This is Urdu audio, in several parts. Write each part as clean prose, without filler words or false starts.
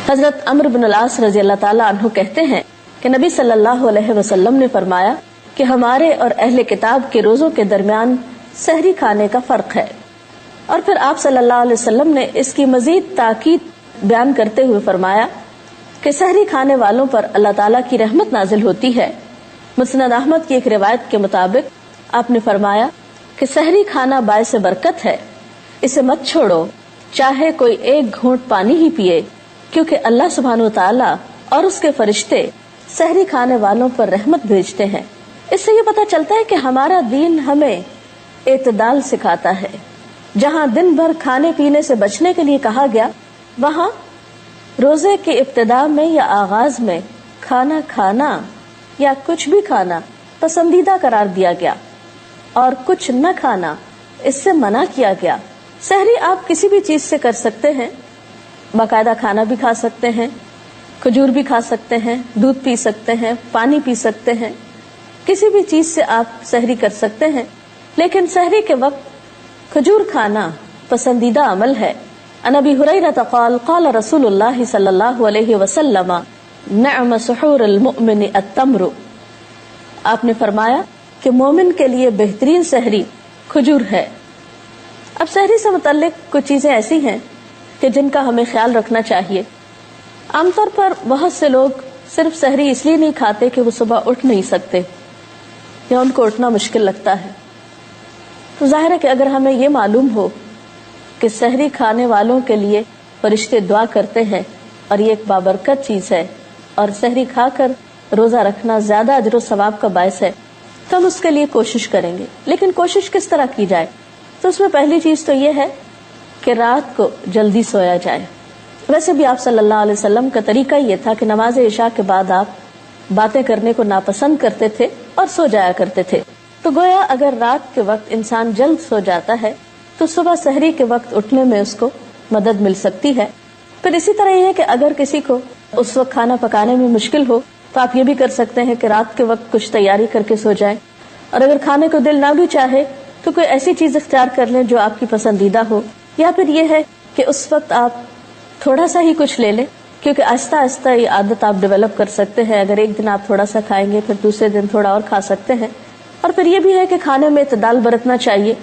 حضرت عمرو بن العاص رضی اللہ تعالیٰ عنہ کہتے ہیں کہ نبی صلی اللہ علیہ وسلم نے فرمایا کہ ہمارے اور اہل کتاب کے روزوں کے درمیان سحری کھانے کا فرق ہے. اور پھر آپ صلی اللہ علیہ وسلم نے اس کی مزید تاکید بیان کرتے ہوئے فرمایا کہ سحری کھانے والوں پر اللہ تعالیٰ کی رحمت نازل ہوتی ہے. مسند احمد کی ایک روایت کے مطابق آپ نے فرمایا کہ سحری کھانا باعث برکت ہے، اسے مت چھوڑو چاہے کوئی ایک گھونٹ پانی ہی پیے، کیونکہ اللہ سبحانہ وتعالیٰ اور اس کے فرشتے سحری کھانے والوں پر رحمت بھیجتے ہیں. اس سے یہ پتہ چلتا ہے کہ ہمارا دین ہمیں اعتدال سکھاتا ہے. جہاں دن بھر کھانے پینے سے بچنے کے لیے کہا گیا، وہاں روزے کی ابتدا میں یا آغاز میں کھانا کھانا یا کچھ بھی کھانا پسندیدہ قرار دیا گیا اور کچھ نہ کھانا اس سے منع کیا گیا. سحری آپ کسی بھی چیز سے کر سکتے ہیں، باقاعدہ کھانا بھی کھا سکتے ہیں، کھجور بھی کھا سکتے ہیں، دودھ پی سکتے ہیں، پانی پی سکتے ہیں، کسی بھی چیز سے آپ سحری کر سکتے ہیں. لیکن سحری کے وقت کھجور کھانا پسندیدہ عمل ہے. عن ابی ہریرہ قال قال رسول اللہ صلی اللہ علیہ وسلم نعم سحور المؤمن التمر. آپ نے فرمایا کہ مومن کے لیے بہترین سحری کھجور ہے. اب سحری سے متعلق کچھ چیزیں ایسی ہیں کہ جن کا ہمیں خیال رکھنا چاہیے. عام طور پر بہت سے لوگ صرف سحری اس لیے نہیں کھاتے کہ وہ صبح اٹھ نہیں سکتے یا ان کو اٹھنا مشکل لگتا ہے. تو ظاہر ہے کہ اگر ہمیں یہ معلوم ہو کہ سحری کھانے والوں کے لیے فرشتے دعا کرتے ہیں اور یہ ایک بابرکت چیز ہے اور سحری کھا کر روزہ رکھنا زیادہ اجر و ثواب کا باعث ہے، تو ہم اس کے لیے کوشش کریں گے. لیکن کوشش کس طرح کی جائے؟ تو اس میں پہلی چیز تو یہ ہے کہ رات کو جلدی سویا جائے. ویسے بھی آپ صلی اللہ علیہ وسلم کا طریقہ یہ تھا کہ نماز عشاء کے بعد آپ باتیں کرنے کو ناپسند کرتے تھے اور سو جایا کرتے تھے. تو گویا اگر رات کے وقت انسان جلد سو جاتا ہے تو صبح سحری کے وقت اٹھنے میں اس کو مدد مل سکتی ہے. پھر اسی طرح یہ ہے کہ اگر کسی کو اس وقت کھانا پکانے میں مشکل ہو تو آپ یہ بھی کر سکتے ہیں کہ رات کے وقت کچھ تیاری کر کے سو جائیں. اور اگر کھانے کو دل نہ بھی چاہے تو کوئی ایسی چیز اختیار کر لیں جو آپ کی پسندیدہ ہو. یا پھر یہ ہے کہ اس وقت آپ تھوڑا سا ہی کچھ لے لیں، کیونکہ آہستہ آہستہ یہ عادت آپ ڈیولپ کر سکتے ہیں. اگر ایک دن آپ تھوڑا سا کھائیں گے پھر دوسرے دن تھوڑا اور کھا سکتے ہیں. اور پھر یہ بھی ہے کہ کھانے میں اعتدال برتنا چاہیے.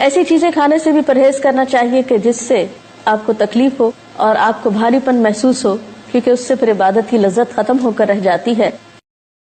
ایسی چیزیں کھانے سے بھی پرہیز کرنا چاہیے کہ جس سے آپ کو تکلیف ہو اور آپ کو بھاری پن محسوس ہو، کیونکہ اس سے پھر عبادت کی لذت ختم ہو کر رہ جاتی ہے.